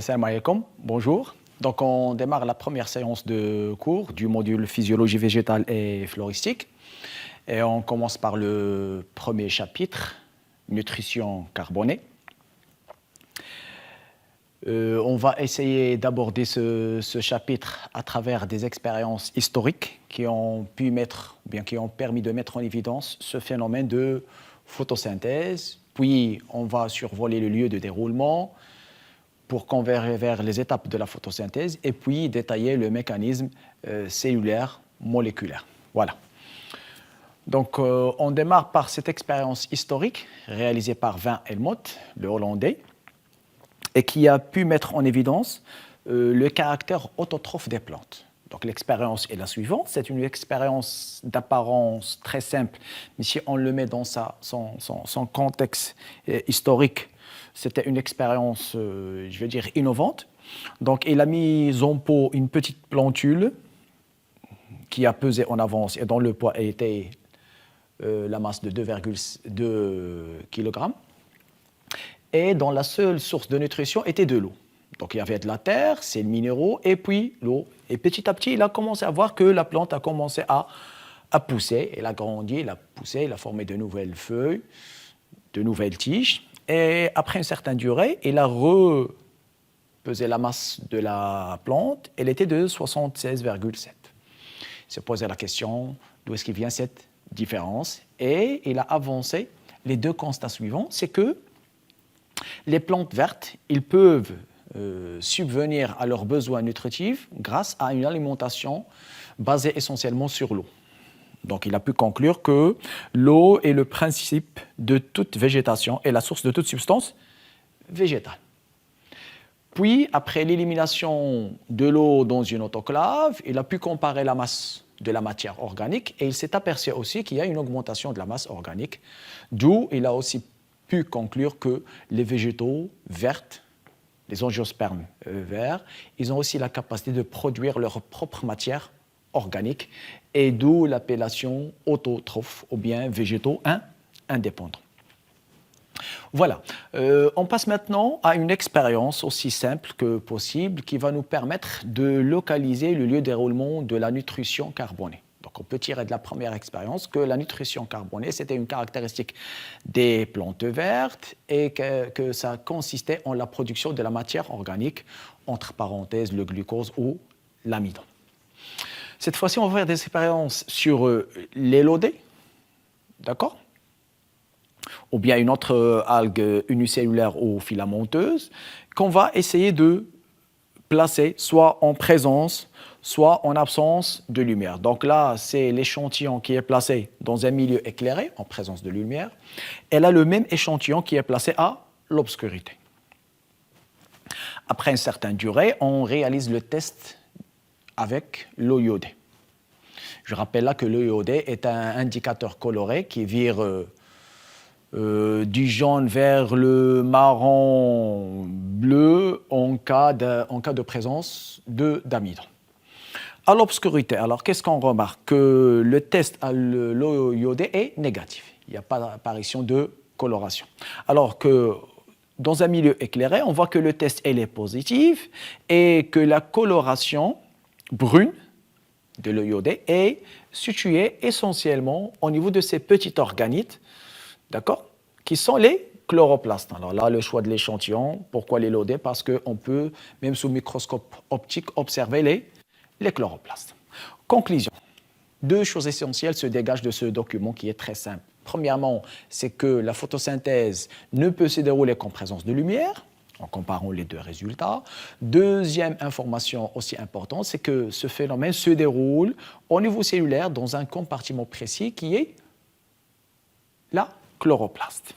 Salam alaikum, bonjour. Donc, on démarre la première séance de cours du module physiologie végétale et floristique. Et on commence par le premier chapitre, nutrition carbonée. On va essayer d'aborder ce chapitre à travers des expériences historiques qui ont permis de mettre en évidence ce phénomène de photosynthèse. Puis, on va survoler le lieu de déroulement pour converger vers les étapes de la photosynthèse et puis détailler le mécanisme cellulaire moléculaire. Voilà. Donc, on démarre par cette expérience historique réalisée par Van Helmont, le Hollandais, et qui a pu mettre en évidence le caractère autotrophe des plantes. Donc, l'expérience est la suivante. C'est une expérience d'apparence très simple, mais si on le met dans son contexte historique, c'était une expérience, innovante. Donc, il a mis en pot une petite plantule qui a pesé en avance et dont le poids était la masse de 2,2 kg. Et dont la seule source de nutrition était de l'eau. Donc, il y avait de la terre, ses minéraux, et puis l'eau. Et petit à petit, il a commencé à voir que la plante a commencé à pousser. Elle a grandi, elle a poussé, elle a formé de nouvelles feuilles, de nouvelles tiges. Et après une certaine durée, il a repesé la masse de la plante. Elle était de 76,7. Il s'est posé la question d'où est-ce qu'il vient cette différence. Et il a avancé les deux constats suivants. C'est que les plantes vertes, ils peuvent subvenir à leurs besoins nutritifs grâce à une alimentation basée essentiellement sur l'eau. Donc, il a pu conclure que l'eau est le principe de toute végétation et la source de toute substance végétale. Puis, après l'élimination de l'eau dans une autoclave, il a pu comparer la masse de la matière organique et il s'est aperçu aussi qu'il y a une augmentation de la masse organique, d'où il a aussi pu conclure que les végétaux verts, les angiospermes verts, ils ont aussi la capacité de produire leur propre matière organique et d'où l'appellation autotrophes ou bien végétaux indépendants. Voilà. On passe maintenant à une expérience aussi simple que possible qui va nous permettre de localiser le lieu de déroulement de la nutrition carbonée. Donc, on peut tirer de la première expérience que la nutrition carbonée, c'était une caractéristique des plantes vertes et que ça consistait en la production de la matière organique, entre parenthèses, le glucose ou l'amidon. Cette fois-ci, on va faire des expériences sur l'élodée, d'accord ? Ou bien une autre algue unicellulaire ou filamenteuse, qu'on va essayer de placer soit en présence, soit en absence de lumière. Donc là, c'est l'échantillon qui est placé dans un milieu éclairé, en présence de lumière. Et là, le même échantillon qui est placé à l'obscurité. Après une certaine durée, on réalise le test avec l'eau iodée. Je rappelle là que l'eau iodée est un indicateur coloré qui vire du jaune vers le marron bleu en cas de présence d'amidon. À l'obscurité, alors qu'est-ce qu'on remarque? Que le test à l'eau iodée est négatif. Il n'y a pas d'apparition de coloration. Alors que dans un milieu éclairé, on voit que le test est positif et que la coloration brune de l'eau iodée est située essentiellement au niveau de ces petits organites, d'accord, qui sont les chloroplastes. Alors là, le choix de l'échantillon, pourquoi les iodés? Parce qu'on peut, même sous microscope optique, observer les chloroplastes. Conclusion. Deux choses essentielles se dégagent de ce document qui est très simple. Premièrement, c'est que la photosynthèse ne peut se dérouler qu'en présence de lumière, en comparant les deux résultats. Deuxième information aussi importante, c'est que ce phénomène se déroule au niveau cellulaire dans un compartiment précis qui est la chloroplaste.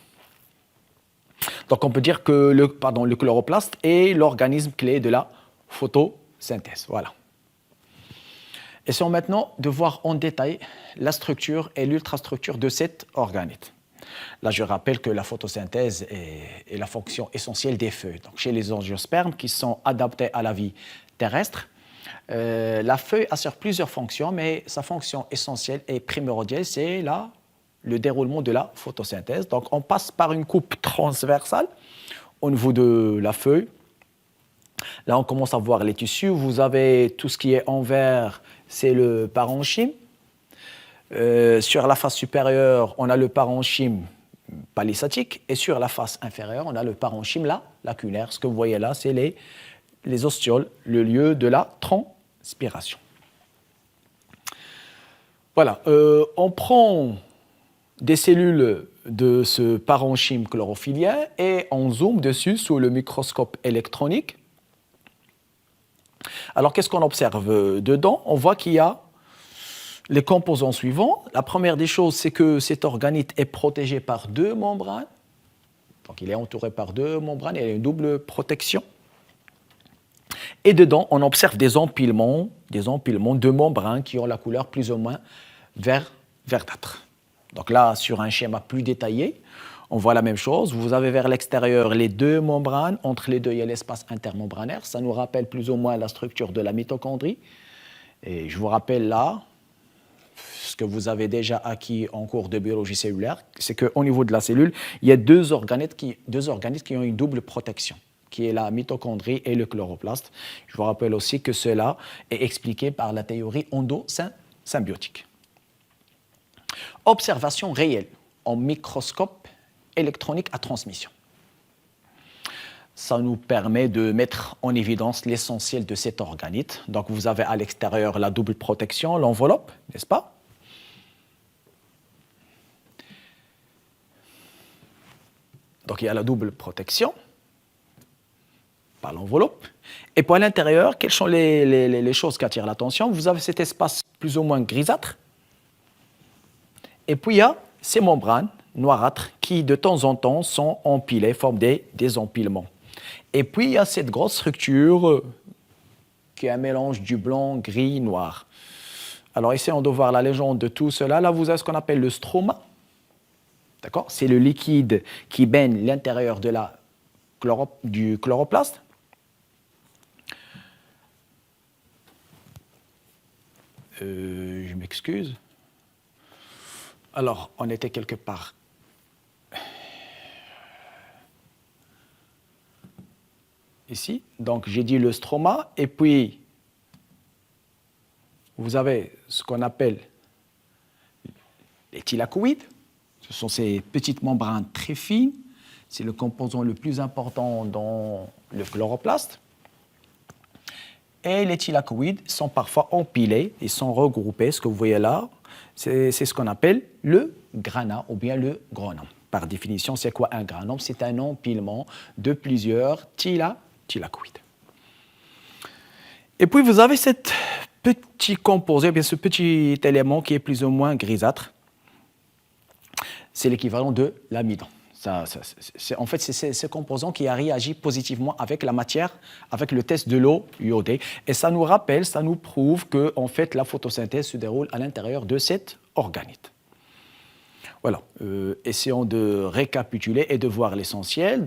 Donc on peut dire que le chloroplaste est l'organisme clé de la photosynthèse. Voilà. Essayons maintenant de voir en détail la structure et l'ultrastructure de cet organite. Là, je rappelle que la photosynthèse est la fonction essentielle des feuilles. Donc, chez les angiospermes qui sont adaptés à la vie terrestre, la feuille assure plusieurs fonctions, mais sa fonction essentielle et primordiale, c'est le déroulement de la photosynthèse. Donc, on passe par une coupe transversale au niveau de la feuille Là, on commence à voir les tissus. Vous avez tout ce qui est en vert, c'est le parenchyme. Sur la face supérieure, on a le parenchyme palissatique. Et sur la face inférieure, on a le parenchyme lacunaire. Ce que vous voyez là, c'est les ostioles, le lieu de la transpiration. Voilà. On prend des cellules de ce parenchyme chlorophylien et on zoome dessus sous le microscope électronique. Alors, qu'est-ce qu'on observe dedans? On voit qu'il y a les composants suivants. La première des choses, c'est que cet organite est protégé par deux membranes. Donc, il est entouré par deux membranes, il y a une double protection. Et dedans, on observe des empilements de membranes qui ont la couleur plus ou moins verdâtre. Donc là, sur un schéma plus détaillé, on voit la même chose. Vous avez vers l'extérieur les deux membranes. Entre les deux, il y a l'espace intermembranaire. Ça nous rappelle plus ou moins la structure de la mitochondrie. Et je vous rappelle là, ce que vous avez déjà acquis en cours de biologie cellulaire, c'est qu'au niveau de la cellule, il y a deux organismes qui ont une double protection, qui est la mitochondrie et le chloroplaste. Je vous rappelle aussi que cela est expliqué par la théorie endosymbiotique. Observation réelle en microscope électronique à transmission. Ça nous permet de mettre en évidence l'essentiel de cet organite. Donc vous avez à l'extérieur la double protection, l'enveloppe, n'est-ce pas? Donc il y a la double protection par l'enveloppe. Et pour l'intérieur, quelles sont les choses qui attirent l'attention? Vous avez cet espace plus ou moins grisâtre. Et puis il y a ces membranes noirâtres qui de temps en temps sont empilées, forment des empilements. Et puis il y a cette grosse structure qui est un mélange du blanc, gris, noir. Alors essayons de voir la légende de tout cela. Là, vous avez ce qu'on appelle le stroma. D'accord? C'est le liquide qui baigne l'intérieur du chloroplaste. Je m'excuse. Alors, on était quelque part. Ici. Donc, j'ai dit le stroma. Et puis, vous avez ce qu'on appelle les thylakoïdes. Ce sont ces petites membranes très fines. C'est le composant le plus important dans le chloroplaste. Et les thylakoïdes sont parfois empilés, ils sont regroupés. Ce que vous voyez là, c'est ce qu'on appelle le granat ou bien le granum. Par définition, c'est quoi un granum? C'est un empilement de plusieurs thylakoïdes. Et puis vous avez ce petit composé, bien ce petit élément qui est plus ou moins grisâtre. C'est l'équivalent de l'amidon. En fait, c'est ce composant qui a réagi positivement avec la matière, avec le test de l'eau iodée. Et ça nous rappelle, ça nous prouve que en fait, la photosynthèse se déroule à l'intérieur de cet organite. Voilà. Essayons de récapituler et de voir l'essentiel.